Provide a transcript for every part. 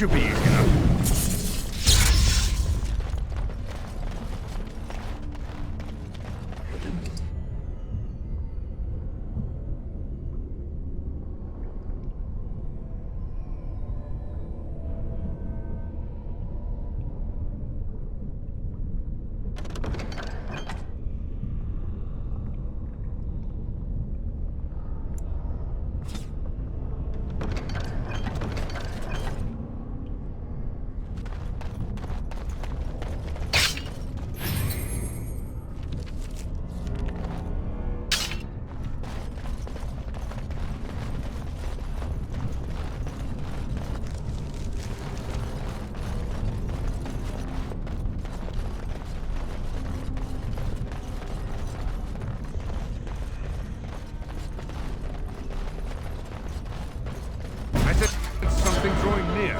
should be easy enough. Something drawing near.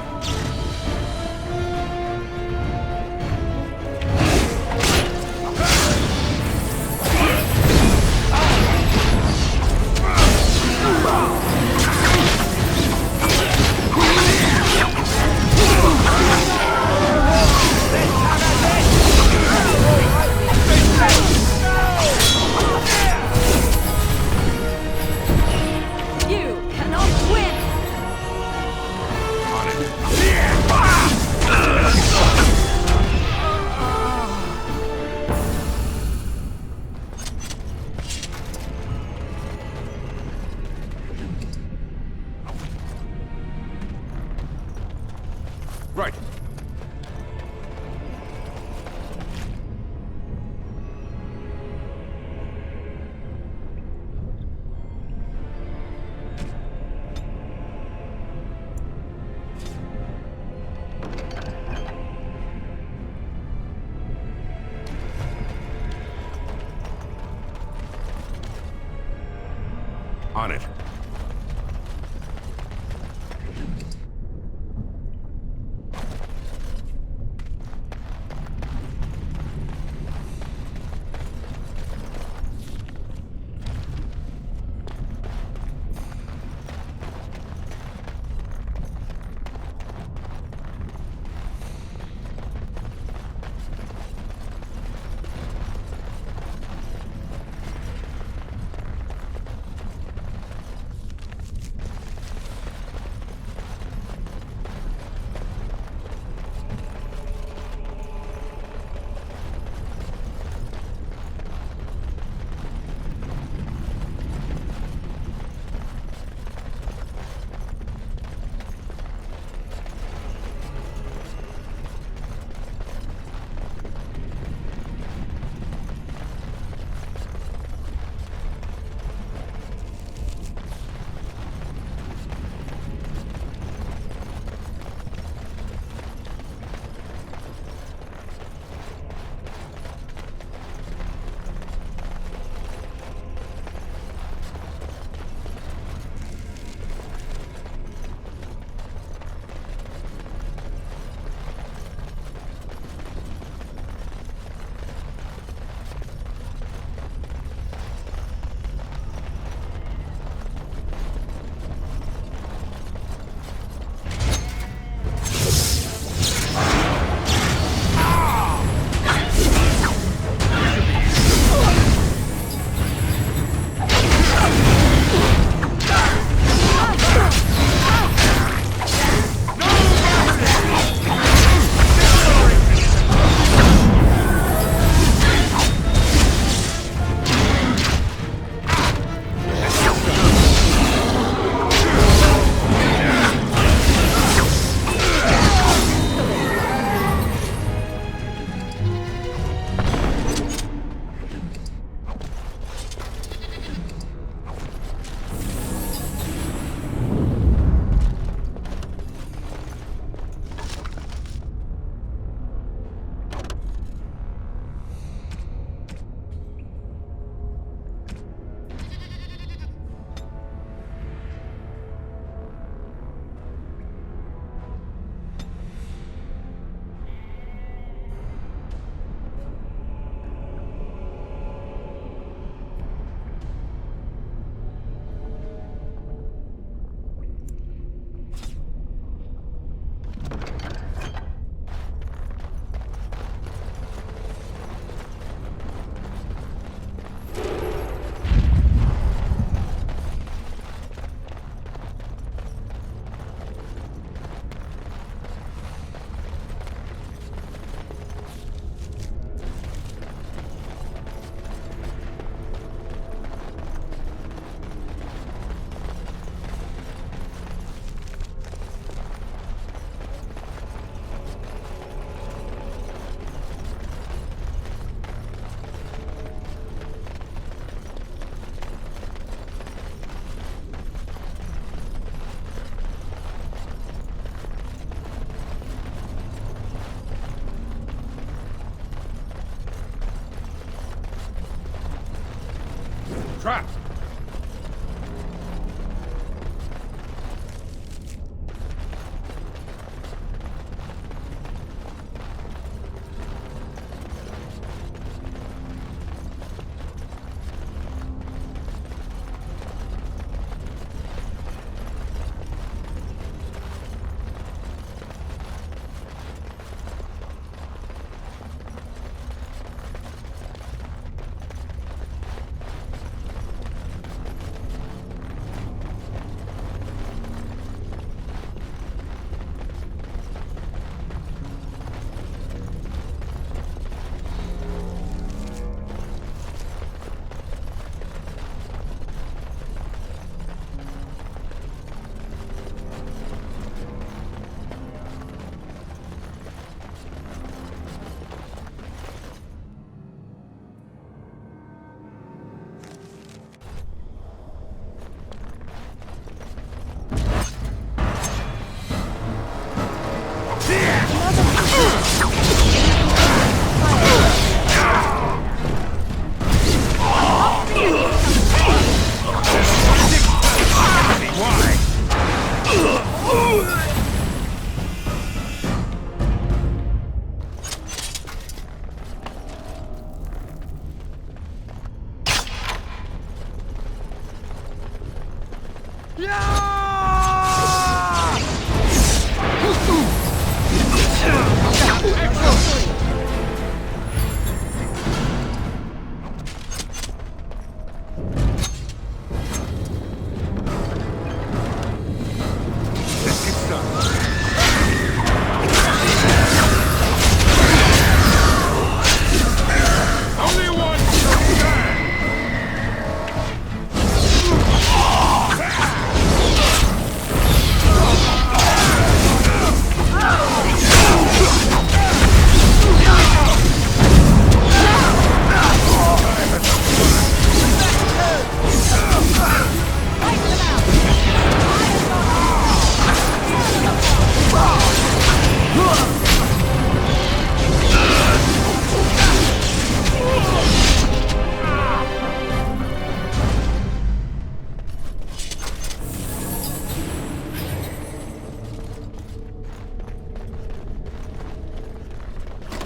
Right. On it. trap!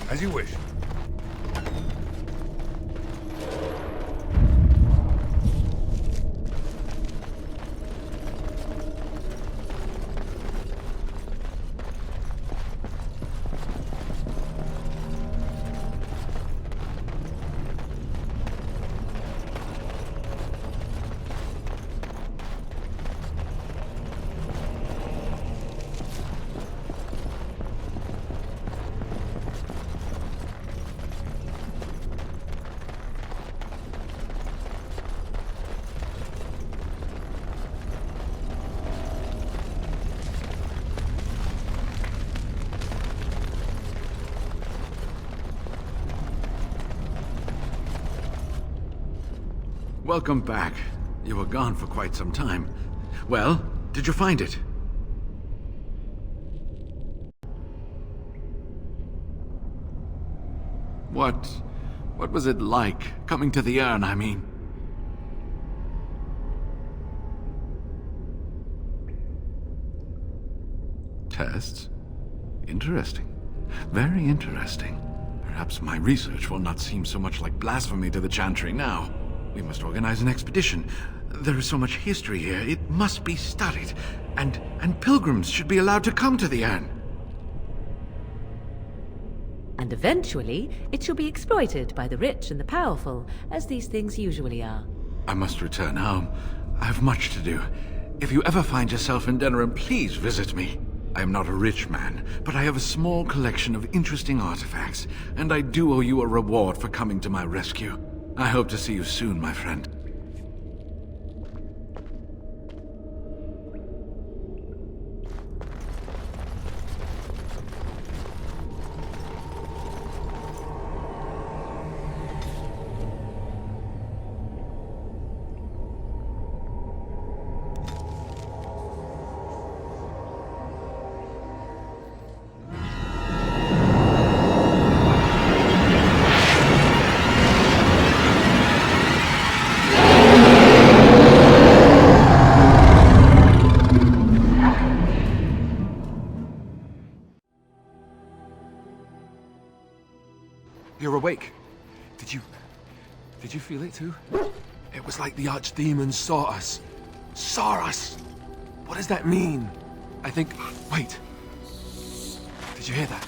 As you wish. Welcome back. You were gone for quite some time. Well, did you find it? What was it like, coming to the Urn, I mean? Tests? Interesting. Very interesting. Perhaps my research will not seem so much like blasphemy to the Chantry now. We must organize an expedition. There is so much history here, it must be studied. And pilgrims should be allowed to come to the Urn. And eventually, it shall be exploited by the rich and the powerful, as these things usually are. I must return home. I have much to do. If you ever find yourself in Denerim, please visit me. I am not a rich man, but I have a small collection of interesting artifacts, and I do owe you a reward for coming to my rescue. I hope to see you soon, my friend. feel it too. It was like the Archdemon saw us. Saw us! What does that mean? I think... Wait. Did you hear that?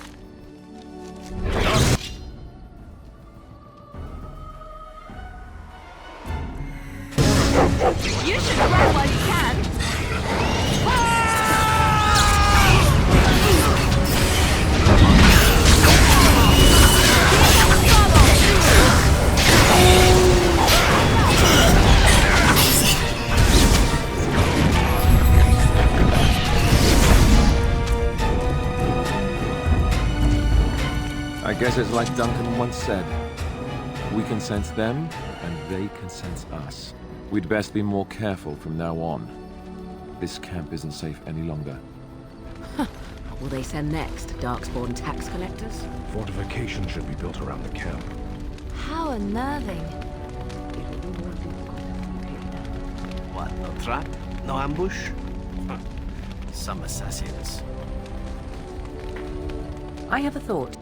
You should run while you can. I guess it's like Duncan once said. We can sense them, and they can sense us. We'd best be more careful from now on. This camp isn't safe any longer. What will they send next? Darkspawn tax collectors? Fortification should be built around the camp. How unnerving. What, no trap? No ambush? Some assassins. I have a thought.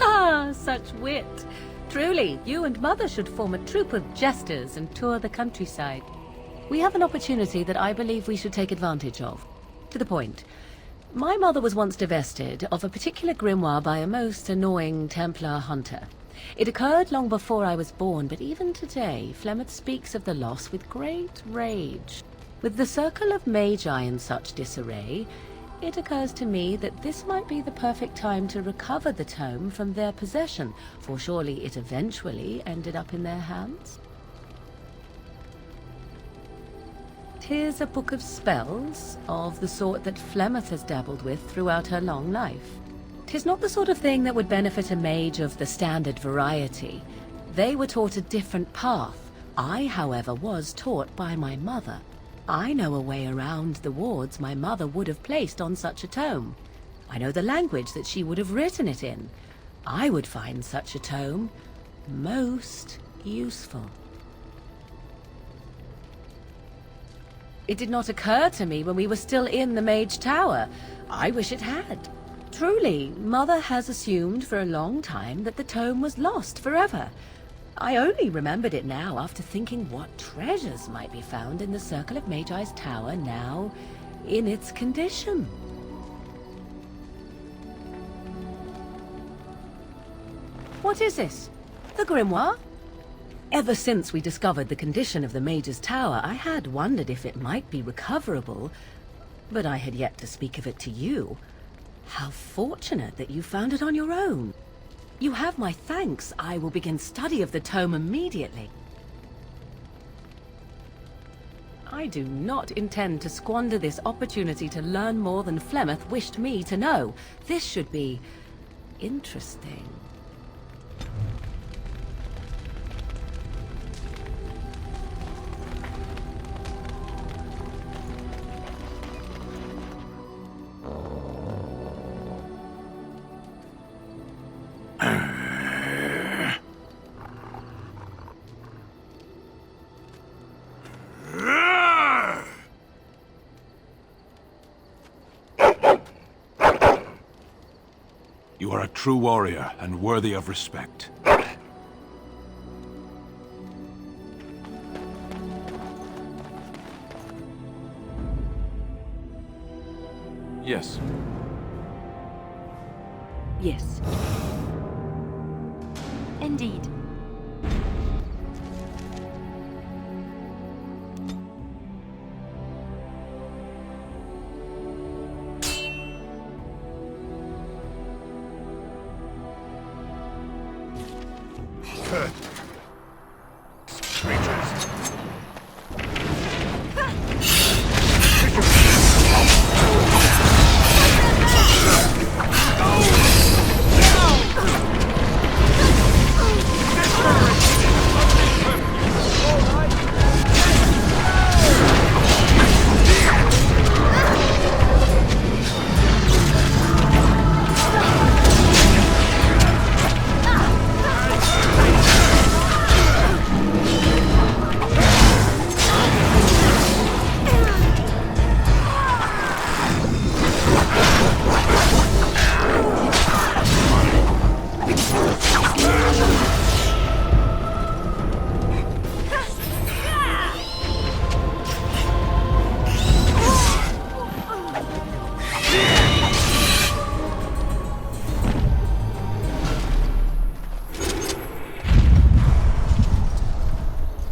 Ah, such wit! Truly, you and Mother should form a troop of jesters and tour the countryside. We have an opportunity that I believe we should take advantage of. To the point. My mother was once divested of a particular grimoire by a most annoying Templar hunter. It occurred long before I was born, but even today, Flemeth speaks of the loss with great rage. With the circle of magi in such disarray, it occurs to me that this might be the perfect time to recover the tome from their possession, for surely it eventually ended up in their hands. 'Tis a book of spells, of the sort that Flemeth has dabbled with throughout her long life. 'Tis not the sort of thing that would benefit a mage of the standard variety. They were taught a different path. I, however, was taught by my mother. I know a way around the wards my mother would have placed on such a tome. I know the language that she would have written it in. I would find such a tome most useful. It did not occur to me when we were still in the Mage Tower. I wish it had. Truly, Mother has assumed for a long time that the tome was lost forever. I only remembered it now after thinking what treasures might be found in the Circle of Magi's tower now in its condition. What is this? The grimoire? Ever since we discovered the condition of the Mage's tower, I had wondered if it might be recoverable, but I had yet to speak of it to you. How fortunate that you found it on your own. You have my thanks. I will begin study of the tome immediately. I do not intend to squander this opportunity to learn more than Flemeth wished me to know. This should be interesting. You are a true warrior and worthy of respect. Yes. Yes. Indeed.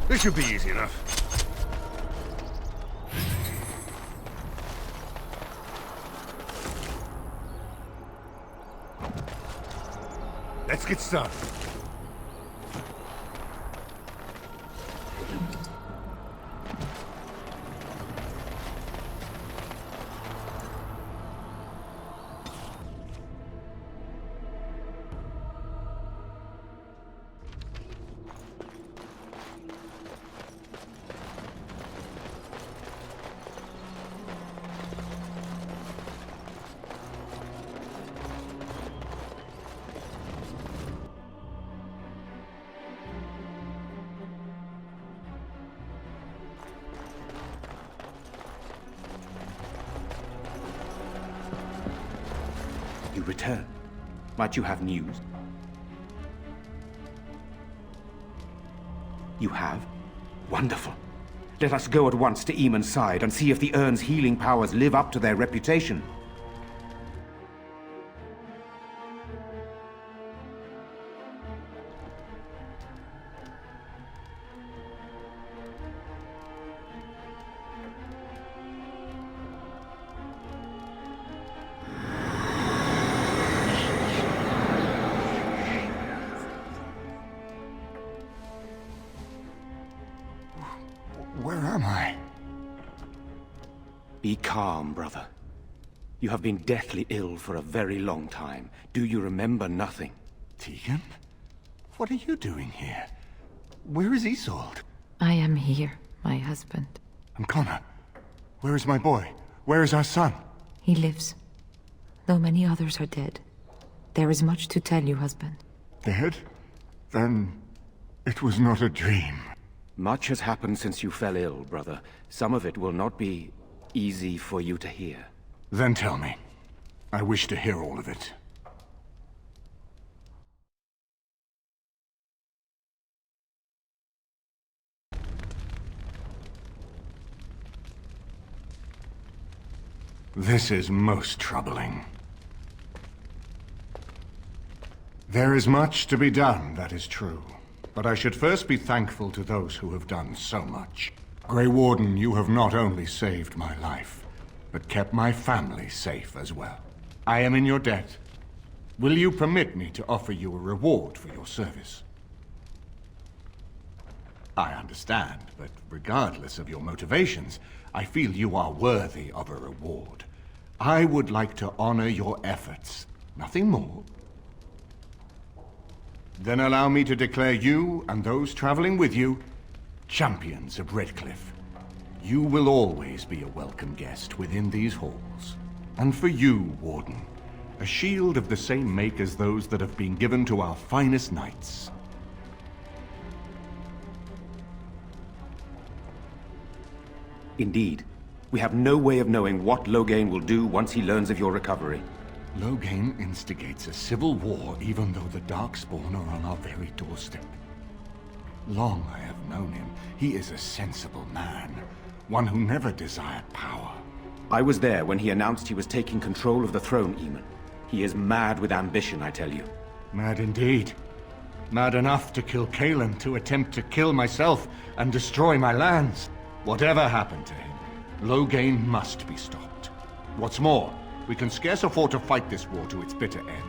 This should be easy enough. Let's get started. You return. Might you have news? You have? Wonderful. Let us go at once to Eamon's side and see if the Urn's healing powers live up to their reputation. Where am I? Be calm, brother. You have been deathly ill for a very long time. Do you remember nothing? Tegan? What are you doing here? Where is Isolde? I am here, my husband. And Connor? Where is my boy? Where is our son? He lives, though many others are dead. There is much to tell you, husband. Dead? Then it was not a dream. Much has happened since you fell ill, brother. Some of it will not be easy for you to hear. Then tell me. I wish to hear all of it. This is most troubling. There is much to be done, that is true. But I should first be thankful to those who have done so much. Grey Warden, you have not only saved my life, but kept my family safe as well. I am in your debt. Will you permit me to offer you a reward for your service? I understand, but regardless of your motivations, I feel you are worthy of a reward. I would like to honor your efforts. Nothing more. Then allow me to declare you, and those traveling with you, champions of Redcliffe. You will always be a welcome guest within these halls. And for you, Warden, a shield of the same make as those that have been given to our finest knights. Indeed. We have no way of knowing what Loghain will do once he learns of your recovery. Loghain instigates a civil war even though the Darkspawn are on our very doorstep. Long I have known him. He is a sensible man. One who never desired power. I was there when he announced he was taking control of the throne, Eamon. He is mad with ambition, I tell you. Mad indeed. Mad enough to kill Kaelan, to attempt to kill myself and destroy my lands. Whatever happened to him, Loghain must be stopped. What's more, we can scarce afford to fight this war to its bitter end.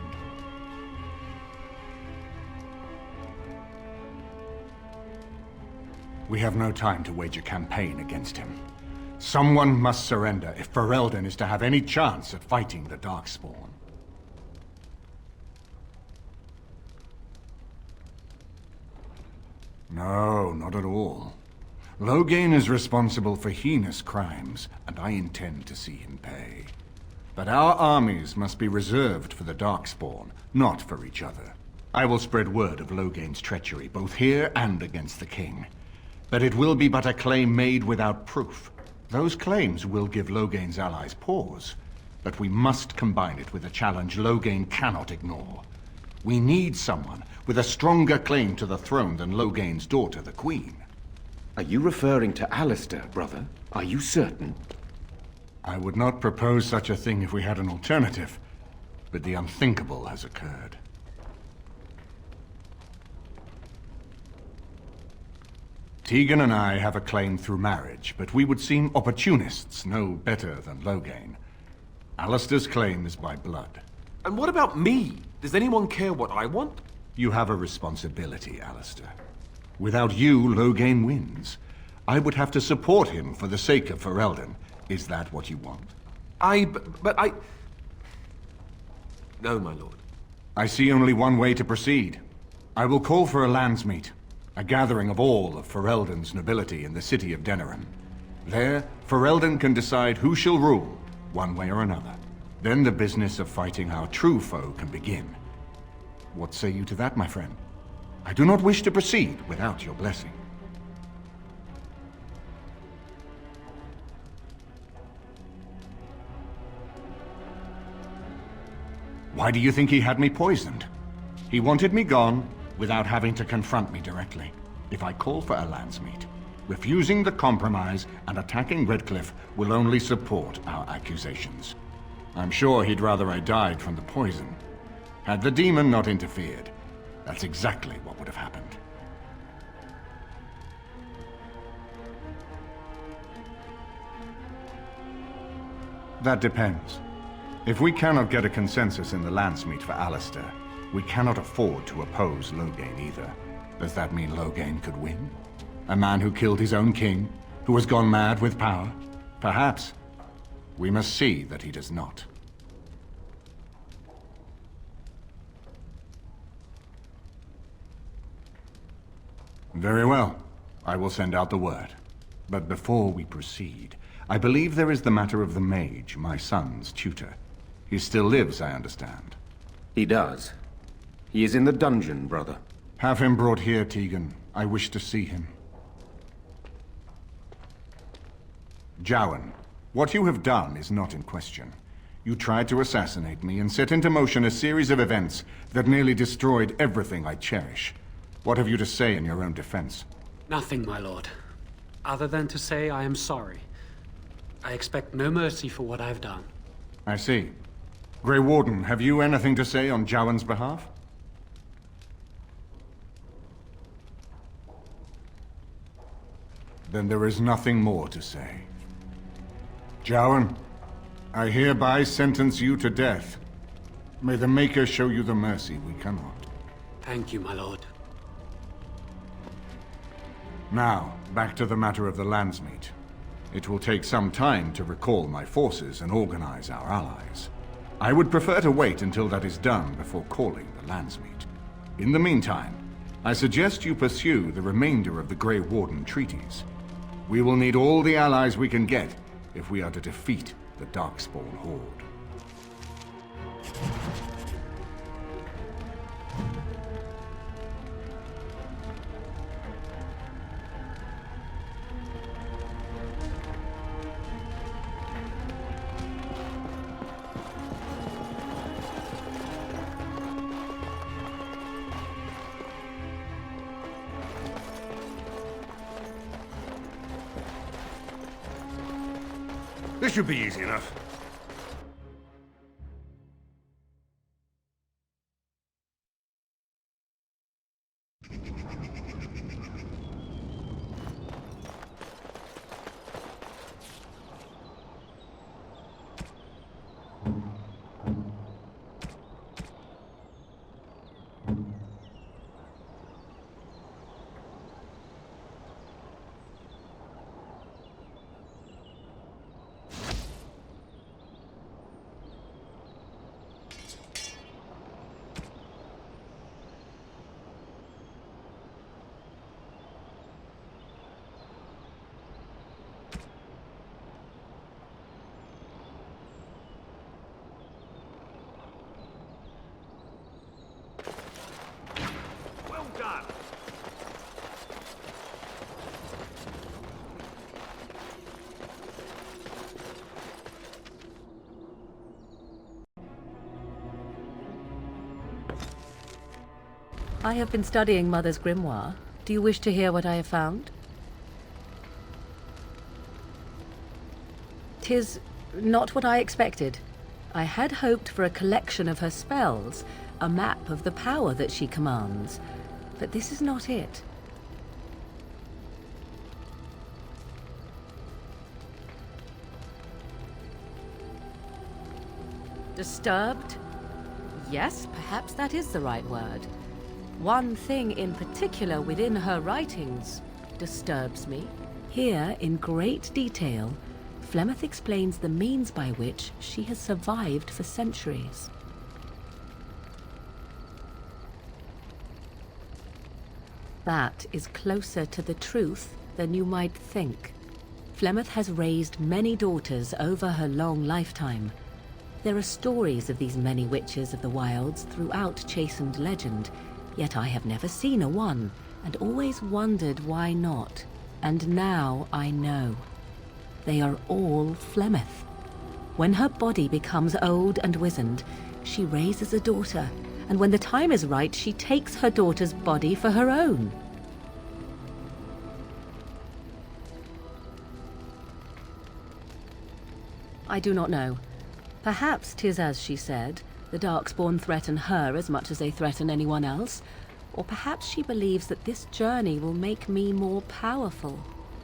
We have no time to wage a campaign against him. Someone must surrender if Ferelden is to have any chance at fighting the Darkspawn. No, not at all. Loghain is responsible for heinous crimes, and I intend to see him pay. But our armies must be reserved for the Darkspawn, not for each other. I will spread word of Loghain's treachery, both here and against the king. But it will be but a claim made without proof. Those claims will give Loghain's allies pause, but we must combine it with a challenge Loghain cannot ignore. We need someone with a stronger claim to the throne than Loghain's daughter, the Queen. Are you referring to Alistair, brother? Are you certain? I would not propose such a thing if we had an alternative, but the unthinkable has occurred. Tegan and I have a claim through marriage, but we would seem opportunists no better than Loghain. Alistair's claim is by blood. And what about me? Does anyone care what I want? You have a responsibility, Alistair. Without you, Loghain wins. I would have to support him for the sake of Ferelden. Is that what you want? But I... No, my lord. I see only one way to proceed. I will call for a Landsmeet, a gathering of all of Ferelden's nobility in the city of Denerim. There, Ferelden can decide who shall rule, one way or another. Then the business of fighting our true foe can begin. What say you to that, my friend? I do not wish to proceed without your blessing. Why do you think he had me poisoned? He wanted me gone without having to confront me directly. If I call for a Landsmeet, refusing the compromise and attacking Redcliffe will only support our accusations. I'm sure he'd rather I died from the poison. Had the demon not interfered, that's exactly what would have happened. That depends. If we cannot get a consensus in the Landsmeet for Alistair, we cannot afford to oppose Loghain either. Does that mean Loghain could win? A man who killed his own king, who has gone mad with power? Perhaps. We must see that he does not. Very well. I will send out the word. But before we proceed, I believe there is the matter of the mage, my son's tutor. He still lives, I understand. He does. He is in the dungeon, brother. Have him brought here, Tegan. I wish to see him. Jowan, what you have done is not in question. You tried to assassinate me and set into motion a series of events that nearly destroyed everything I cherish. What have you to say in your own defense? Nothing, my lord. Other than to say I am sorry. I expect no mercy for what I've done. I see. Grey Warden, have you anything to say on Jowan's behalf? Then there is nothing more to say. Jowan, I hereby sentence you to death. May the Maker show you the mercy we cannot. Thank you, my lord. Now, back to the matter of the Landsmeet. It will take some time to recall my forces and organize our allies. I would prefer to wait until that is done before calling the Landsmeet. In the meantime, I suggest you pursue the remainder of the Grey Warden treaties. We will need all the allies we can get if we are to defeat the Darkspawn horde. This should be easy enough. I have been studying Mother's Grimoire. Do you wish to hear what I have found? 'Tis not what I expected. I had hoped for a collection of her spells, a map of the power that she commands, but this is not it. Disturbed? Yes, perhaps that is the right word. One thing in particular within her writings disturbs me. Here, in great detail, Flemeth explains the means by which she has survived for centuries. That is closer to the truth than you might think. Flemeth has raised many daughters over her long lifetime. There are stories of these many witches of the wilds throughout chastened legend, yet I have never seen a one, and always wondered why not. And now I know. They are all Flemeth. When her body becomes old and wizened, she raises a daughter, and when the time is right, she takes her daughter's body for her own. I do not know. Perhaps 'tis as she said, the Darkspawn threaten her as much as they threaten anyone else, or perhaps she believes that this journey will make me more powerful.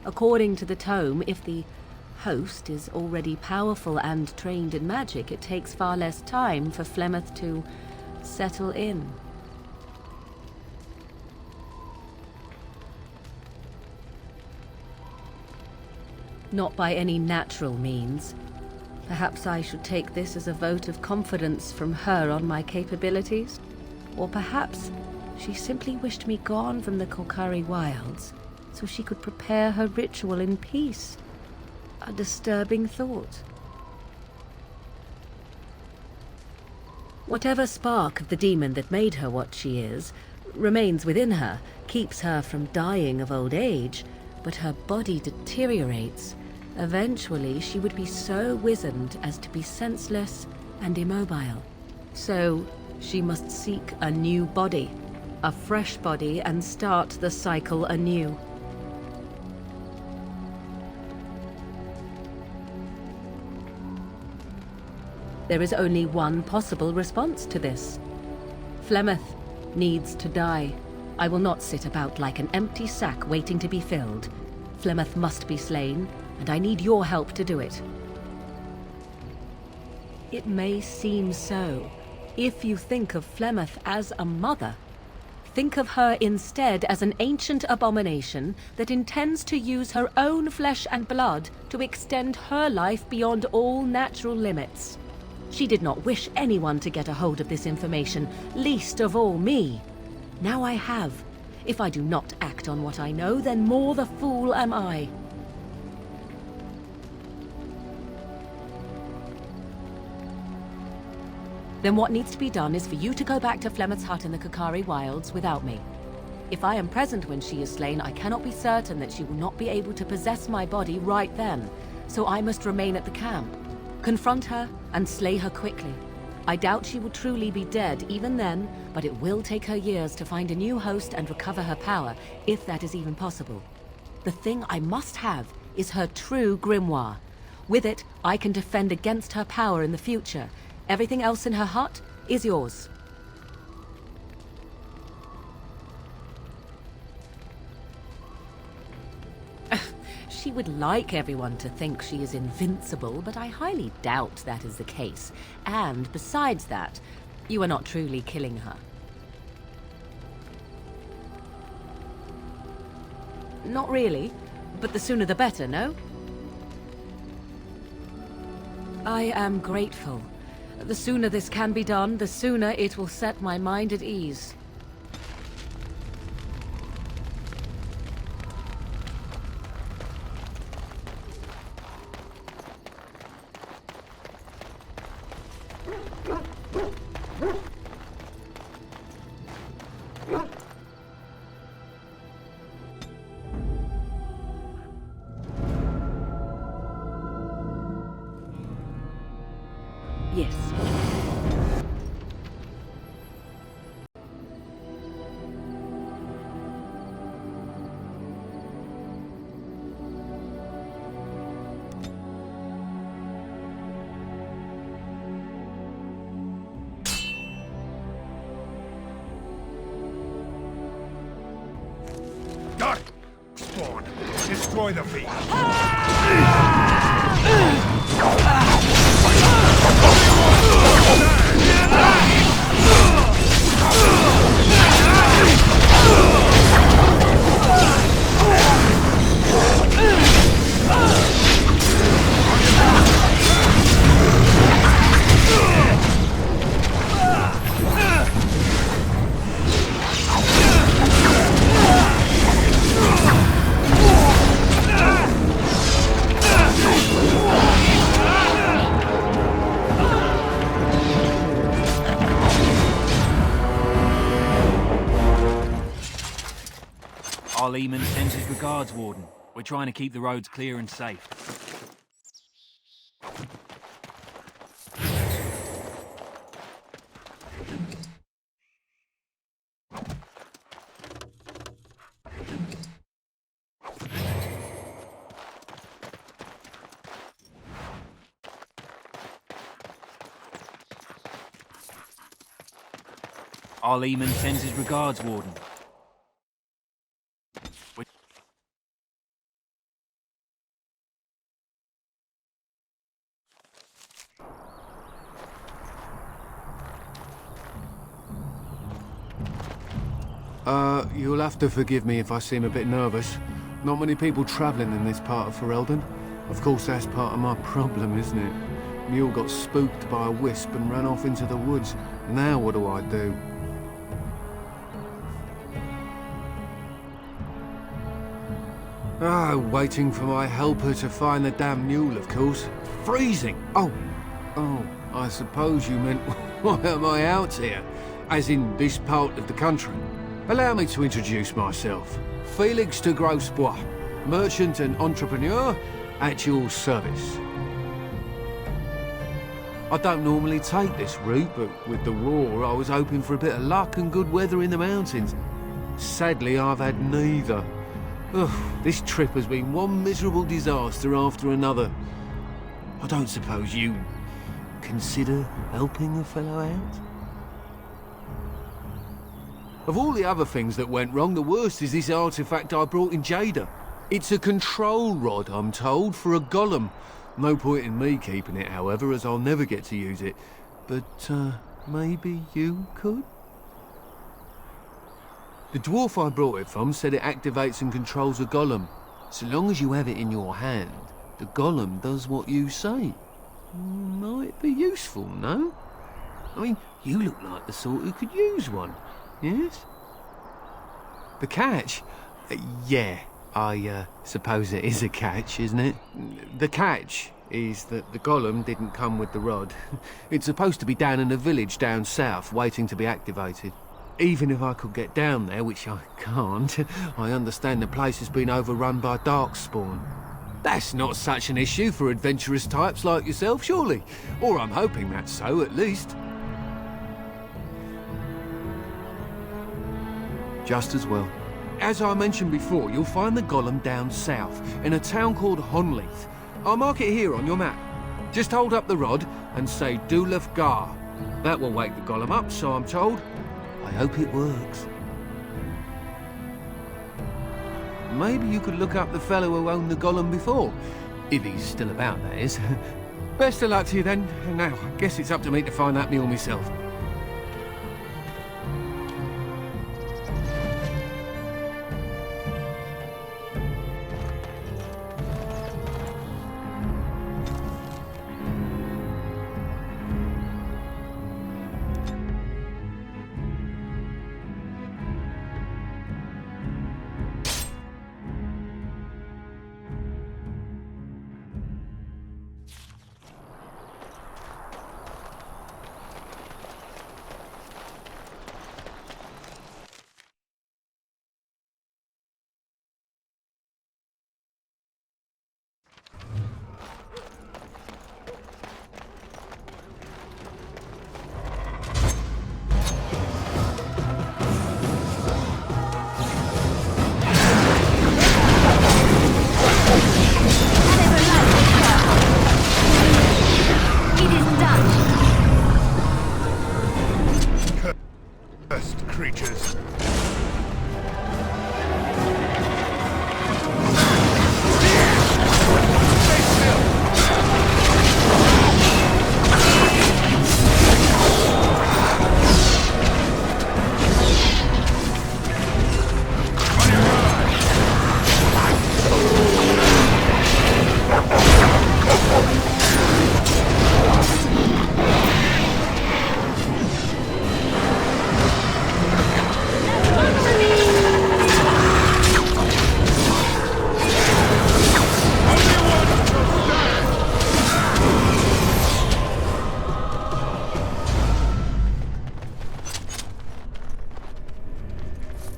According to the tome, if the host is already powerful and trained in magic, it takes far less time for Flemeth to settle in. Not by any natural means. Perhaps I should take this as a vote of confidence from her on my capabilities. Or perhaps she simply wished me gone from the Korkari wilds so she could prepare her ritual in peace. A disturbing thought. Whatever spark of the demon that made her what she is remains within her, keeps her from dying of old age, but her body deteriorates. Eventually, she would be so wizened as to be senseless and immobile. So, she must seek a new body, a fresh body, and start the cycle anew. There is only one possible response to this. Flemeth needs to die. I will not sit about like an empty sack waiting to be filled. Flemeth must be slain, and I need your help to do it. It may seem so. If you think of Flemeth as a mother, think of her instead as an ancient abomination that intends to use her own flesh and blood to extend her life beyond all natural limits. She did not wish anyone to get a hold of this information, least of all me. Now I have. If I do not act on what I know, then more the fool am I. Then what needs to be done is for you to go back to Flemeth's hut in the Korkari wilds without me. If I am present when she is slain, I cannot be certain that she will not be able to possess my body right then, so I must remain at the camp. Confront her and slay her quickly. I doubt she will truly be dead even then, but it will take her years to find a new host and recover her power, if that is even possible. The thing I must have is her true grimoire. With it, I can defend against her power in the future. Everything else in her hut is yours. She would like everyone to think she is invincible, but I highly doubt that is the case. And besides that, you are not truly killing her. Not really, but the sooner the better, no? I am grateful. The sooner this can be done, the sooner it will set my mind at ease. Yes. Darkspwan, destroy the beast. Our Eamon sends his regards, Warden. We're trying to keep the roads clear and safe. Our Eamon sends his regards, Warden. You'll have to forgive me if I seem a bit nervous. Not many people travelling in this part of Ferelden. Of course, that's part of my problem, isn't it? Mule got spooked by a wisp and ran off into the woods. Now what do I do? Waiting for my helper to find the damn mule, of course. Freezing! Oh, I suppose you meant, why am I out here? As in this part of the country. Allow me to introduce myself. Felix de Grosbois, merchant and entrepreneur at your service. I don't normally take this route, but with the war, I was hoping for a bit of luck and good weather in the mountains. Sadly, I've had neither. Ugh, this trip has been one miserable disaster after another. I don't suppose you consider helping a fellow out? Of all the other things that went wrong, the worst is this artifact I brought in Jada. It's a control rod, I'm told, for a golem. No point in me keeping it, however, as I'll never get to use it. But, maybe you could? The dwarf I brought it from said it activates and controls a golem. So long as you have it in your hand, the golem does what you say. Might be useful, no? I mean, you look like the sort who could use one. Yes? The catch? Yeah, I suppose it is a catch, isn't it? The catch is that the golem didn't come with the rod. It's supposed to be down in a village down south, waiting to be activated. Even if I could get down there, which I can't, I understand the place has been overrun by Darkspwan. That's not such an issue for adventurous types like yourself, surely? Or I'm hoping that's so, at least. Just as well. As I mentioned before, you'll find the golem down south, in a town called Honnleath. I'll mark it here on your map. Just hold up the rod and say Dulaf Gar. That will wake the golem up, so I'm told. I hope it works. Maybe you could look up the fellow who owned the golem before. If he's still about, that is. Best of luck to you then. Now, I guess it's up to me to find that mule myself.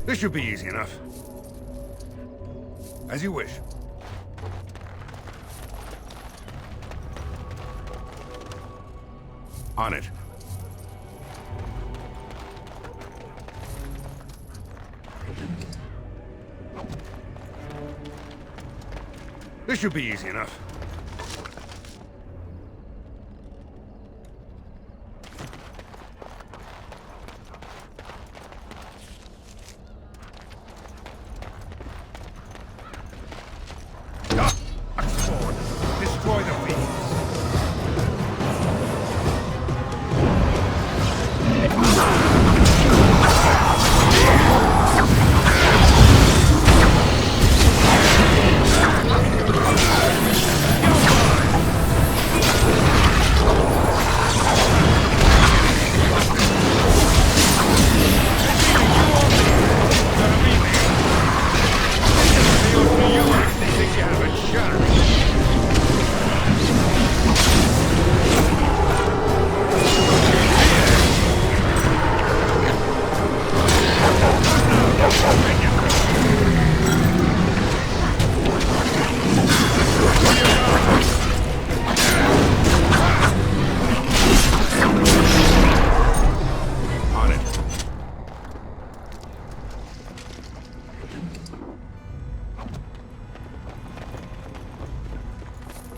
This should be easy enough. As you wish. On it. This should be easy enough. Darkspwan, destroy the fiends.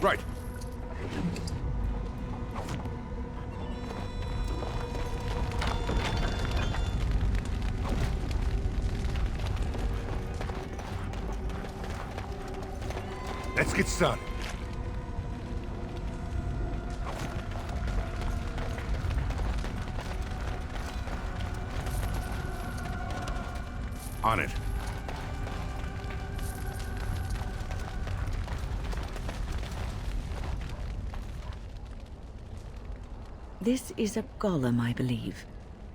Right. Let's get started. On it. This is a golem, I believe.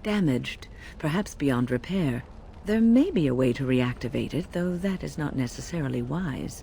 Damaged, perhaps beyond repair. There may be a way to reactivate it, though that is not necessarily wise.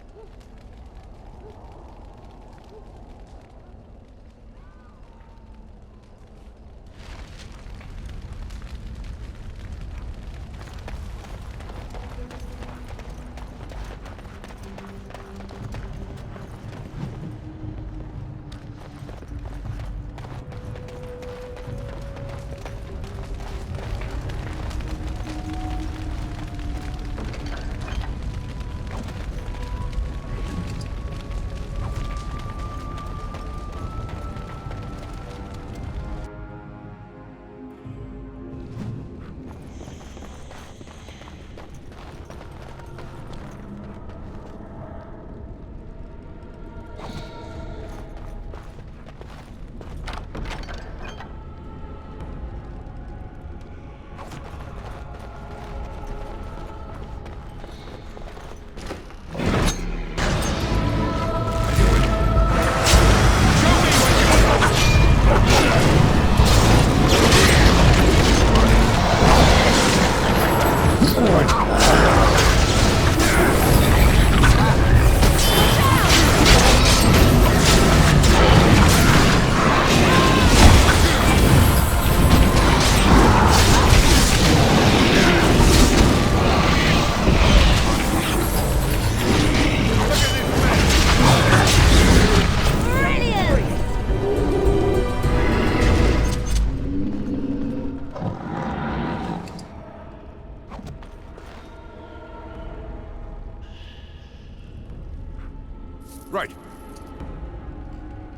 Right.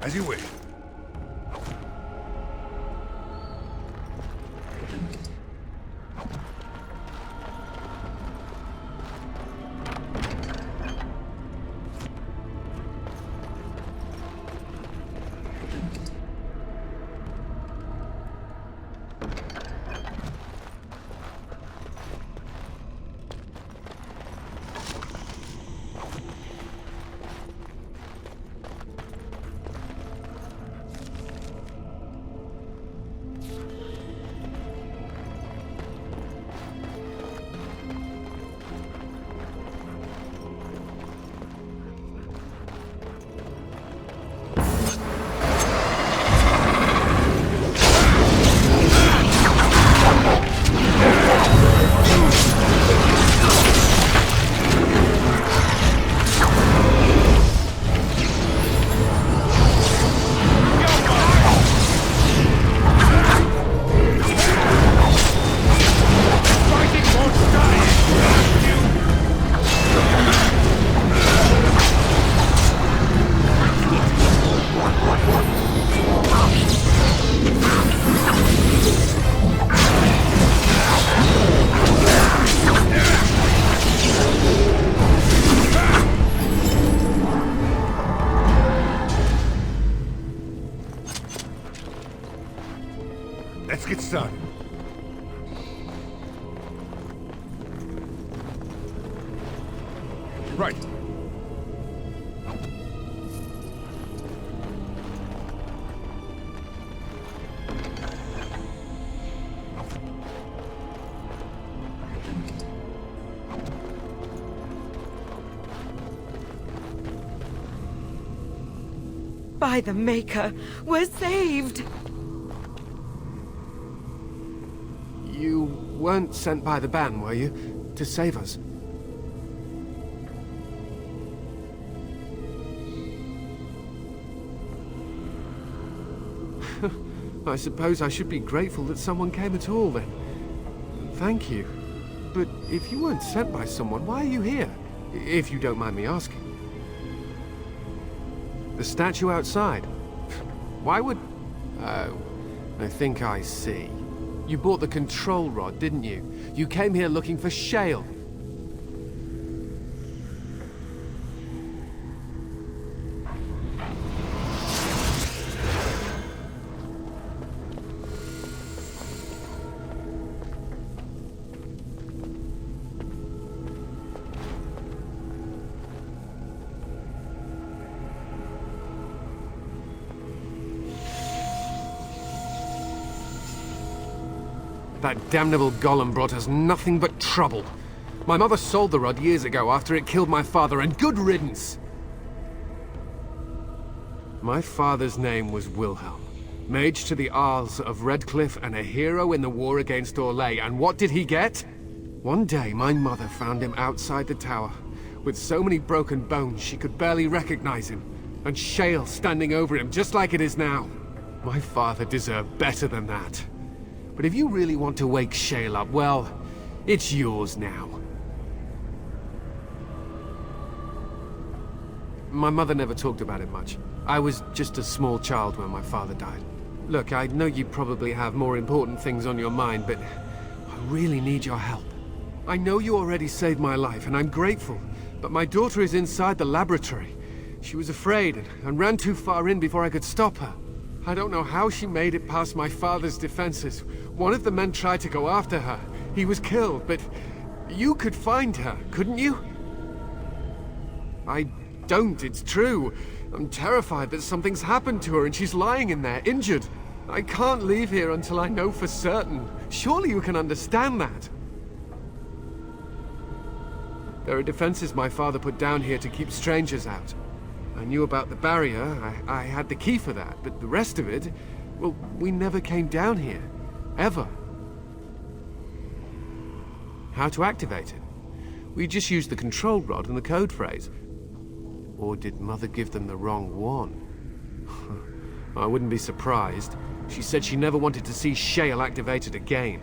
As you wish. Right. By the Maker, we're saved! You weren't sent by the ban, were you? To save us? I suppose I should be grateful that someone came at all, then. Thank you. But if you weren't sent by someone, why are you here? If you don't mind me asking. The statue outside? Why would... Oh, I think I see. You bought the control rod, didn't you? You came here looking for Shale. That damnable golem brought us nothing but trouble. My mother sold the rod years ago after it killed my father, and good riddance! My father's name was Wilhelm, mage to the Arls of Redcliffe and a hero in the war against Orlais, and what did he get? One day my mother found him outside the tower, with so many broken bones she could barely recognize him, and Shale standing over him just like it is now. My father deserved better than that. But if you really want to wake Shale up, well, it's yours now. My mother never talked about it much. I was just a small child when my father died. Look, I know you probably have more important things on your mind, but I really need your help. I know you already saved my life, and I'm grateful, but my daughter is inside the laboratory. She was afraid and ran too far in before I could stop her. I don't know how she made it past my father's defenses. One of the men tried to go after her. He was killed, but you could find her, couldn't you? I don't, it's true. I'm terrified that something's happened to her and she's lying in there, injured. I can't leave here until I know for certain. Surely you can understand that. There are defenses my father put down here to keep strangers out. I knew about the barrier, I had the key for that, but the rest of it, well, we never came down here. Ever. How to activate it? We just used the control rod and the code phrase. Or did Mother give them the wrong one? I wouldn't be surprised. She said she never wanted to see Shale activated again.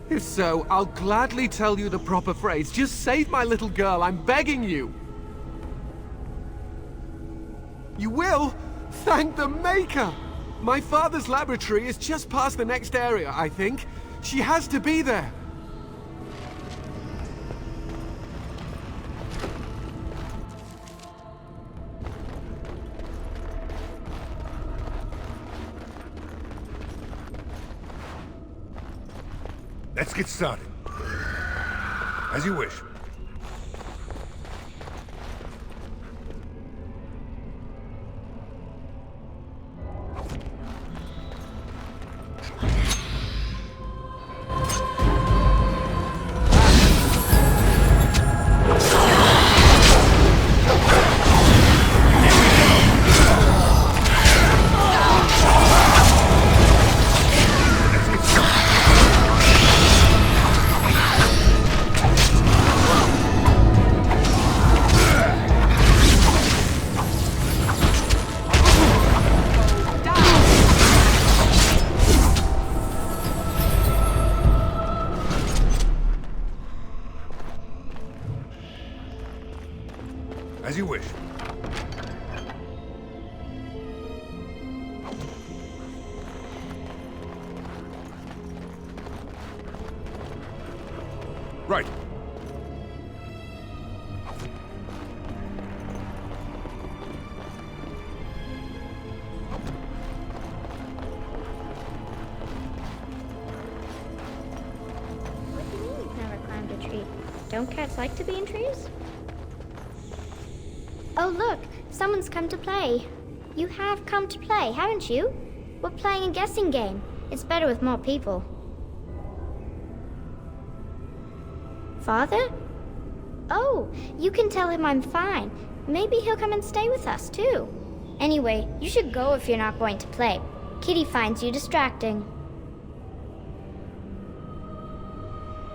If so, I'll gladly tell you the proper phrase. Just save my little girl, I'm begging you! You will? Thank the Maker! My father's laboratory is just past the next area, I think. She has to be there. Let's get started. As you wish. As you wish. Right. What do you mean you've never climbed a tree? Don't cats like to be in trees? Oh look, someone's come to play. You have come to play, haven't you? We're playing a guessing game. It's better with more people. Father? Oh, you can tell him I'm fine. Maybe he'll come and stay with us, too. Anyway, you should go if you're not going to play. Kitty finds you distracting.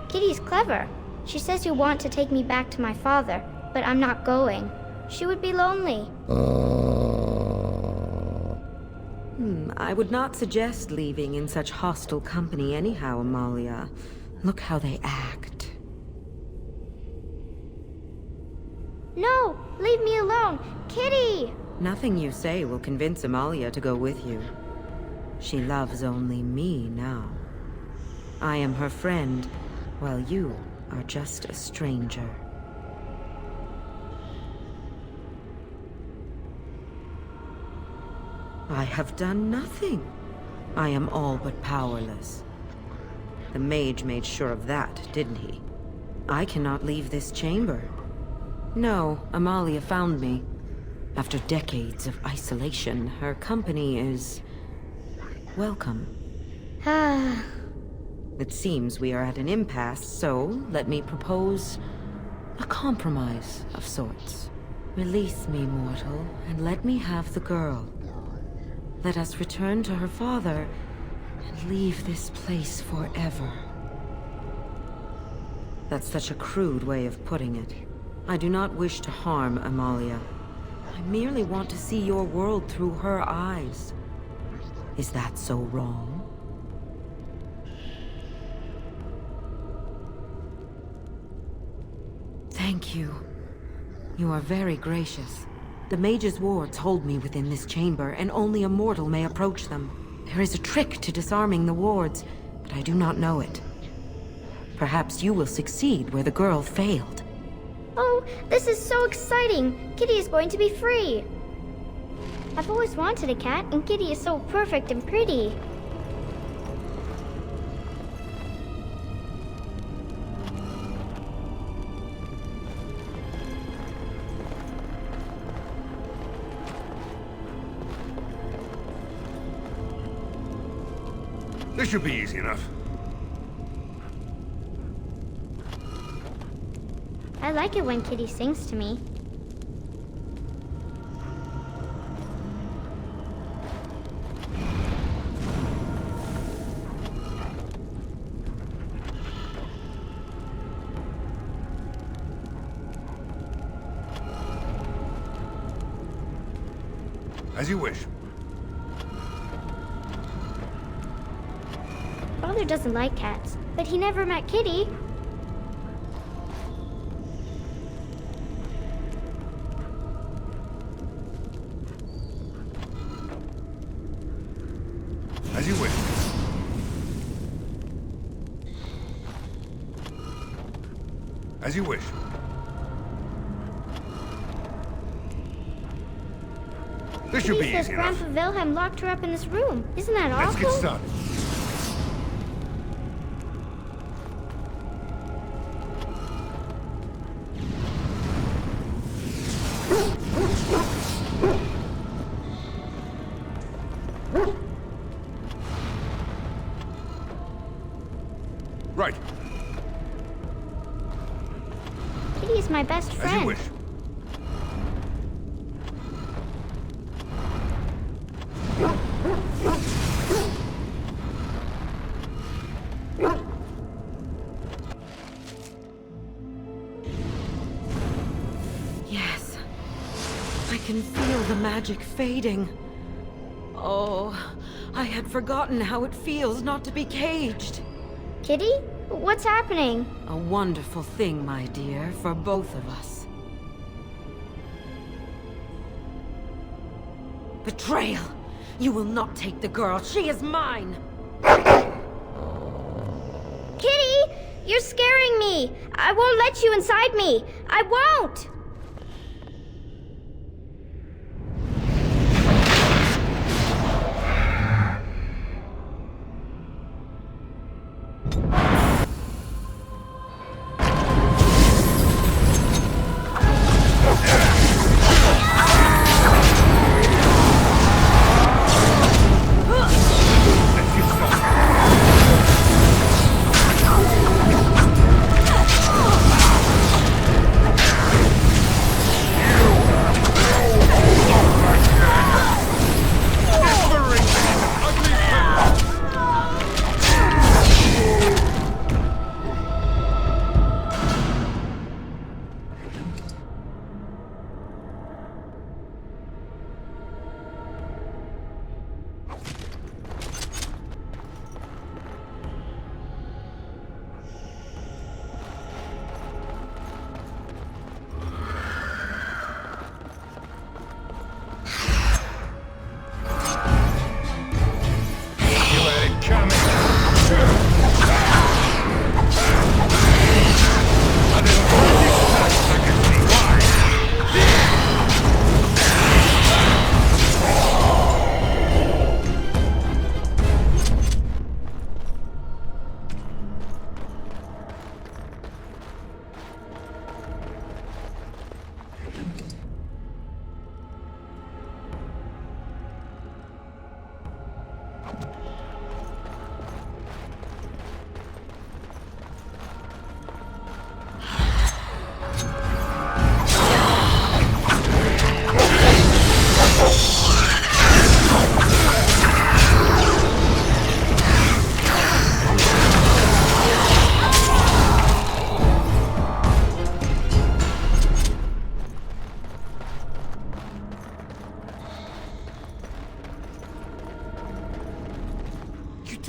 Kitty's clever. She says you want to take me back to my father, but I'm not going. She would be lonely. I would not suggest leaving in such hostile company anyhow, Amalia. Look how they act. No! Leave me alone! Kitty! Nothing you say will convince Amalia to go with you. She loves only me now. I am her friend, while you are just a stranger. I have done nothing. I am all but powerless. The mage made sure of that, didn't he? I cannot leave this chamber. No, Amalia found me. After decades of isolation, her company is... welcome. It seems we are at an impasse, so let me propose a compromise of sorts. Release me, mortal, and let me have the girl. Let us return to her father and leave this place forever. That's such a crude way of putting it. I do not wish to harm Amalia. I merely want to see your world through her eyes. Is that so wrong? Thank you. You are very gracious. The mage's wards hold me within this chamber, and only a mortal may approach them. There is a trick to disarming the wards, but I do not know it. Perhaps you will succeed where the girl failed. Oh, this is so exciting! Kitty is going to be free! I've always wanted a cat, and Kitty is so perfect and pretty. This should be easy enough. I like it when Kitty sings to me. As you wish. Father doesn't like cats, but he never met Kitty. As you wish. As you wish. This should be Kitty says easy enough. Grandpa Wilhelm locked her up in this room. Isn't that Let's awful? get started. Right. Kitty is my best friend. As you wish. Yes. I can feel the magic fading. Oh, I had forgotten how it feels not to be caged. Kitty? What's happening? A wonderful thing, my dear, for both of us. Betrayal! You will not take the girl. She is mine! Kitty! You're scaring me! I won't let you inside me! I won't!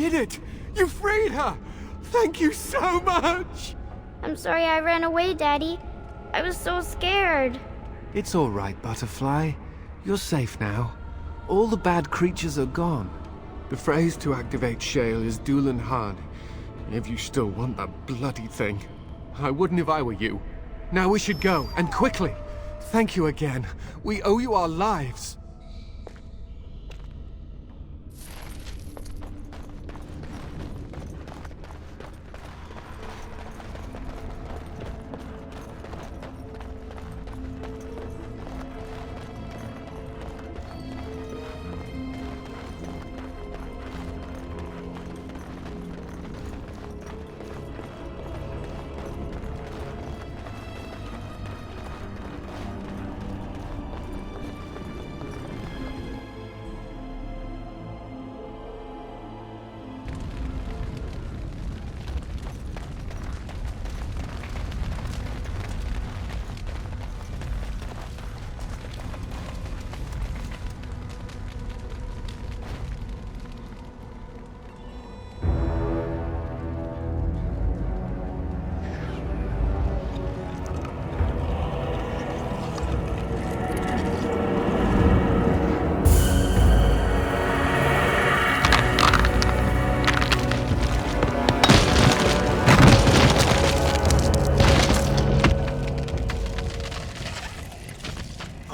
did it! You freed her! Thank you so much! I'm sorry I ran away, Daddy. I was so scared. It's all right, Butterfly. You're safe now. All the bad creatures are gone. The phrase to activate Shale is Dulan Hard. If you still want that bloody thing. I wouldn't if I were you. Now we should go, and quickly. Thank you again. We owe you our lives.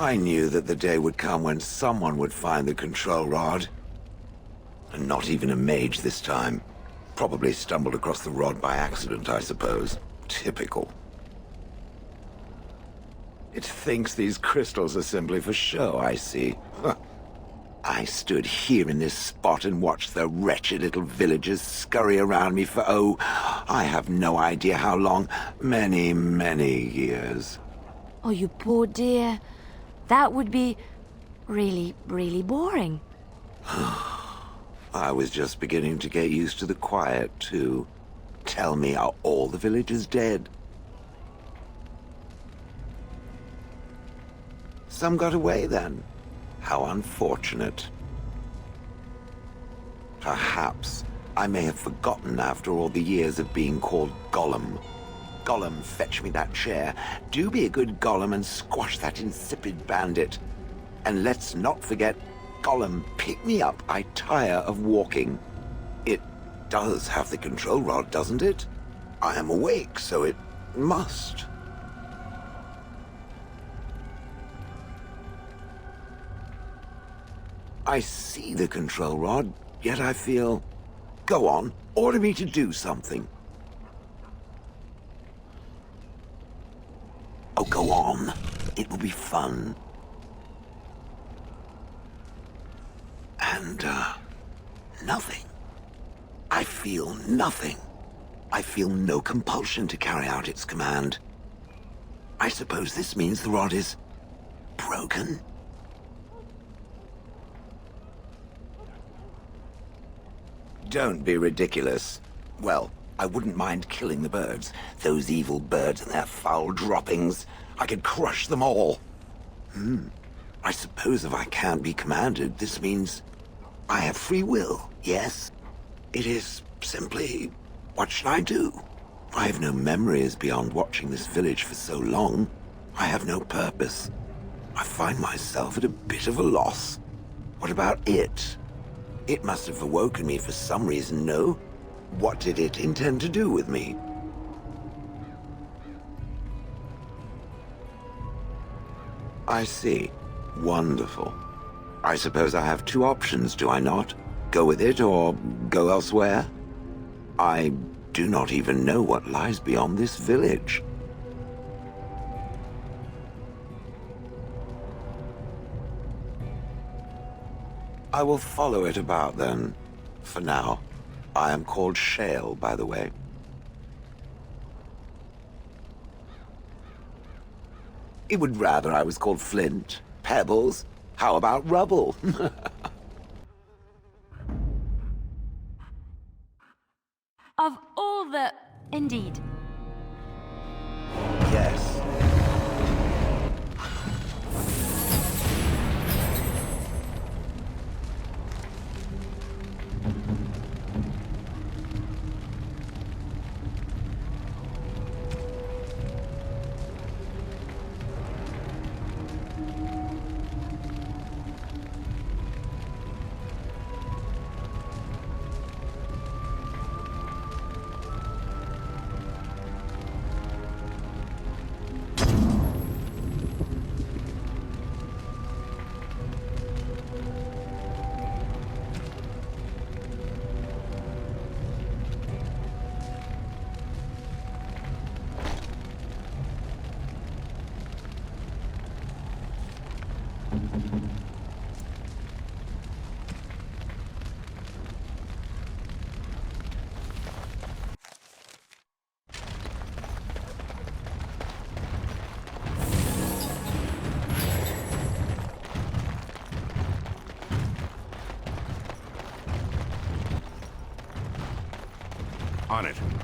I knew that the day would come when someone would find the control rod. And not even a mage this time. Probably stumbled across the rod by accident, I suppose. Typical. It thinks these crystals are simply for show, I see. Huh. I stood here in this spot and watched the wretched little villagers scurry around me for, oh, I have no idea how long. Many, many years. Oh, you poor dear. That would be really, really boring. I was just beginning to get used to the quiet, too. Tell me, are all the villagers dead? Some got away, then. How unfortunate. Perhaps I may have forgotten after all the years of being called Golem. Golem, fetch me that chair. Do be a good Golem and squash that insipid bandit. And let's not forget, Golem, pick me up. I tire of walking. It does have the control rod, doesn't it? I am awake, so it must. I see the control rod, yet I feel... Go on, order me to do something. Oh, go on. It will be fun. And, nothing. I feel nothing. I feel no compulsion to carry out its command. I suppose this means the rod is... broken? Don't be ridiculous. Well, I wouldn't mind killing the birds. Those evil birds and their foul droppings. I could crush them all. I suppose if I can't be commanded, this means I have free will, yes? It is simply, what should I do? I have no memories beyond watching this village for so long. I have no purpose. I find myself at a bit of a loss. What about it? It must have awoken me for some reason, no? What did it intend to do with me? I see. Wonderful. I suppose I have two options, do I not? Go with it or go elsewhere? I do not even know what lies beyond this village. I will follow it about then, for now. I am called Shale, by the way. It would rather I was called Flint, Pebbles. How about Rubble? Of all the... Indeed. Yes. On it.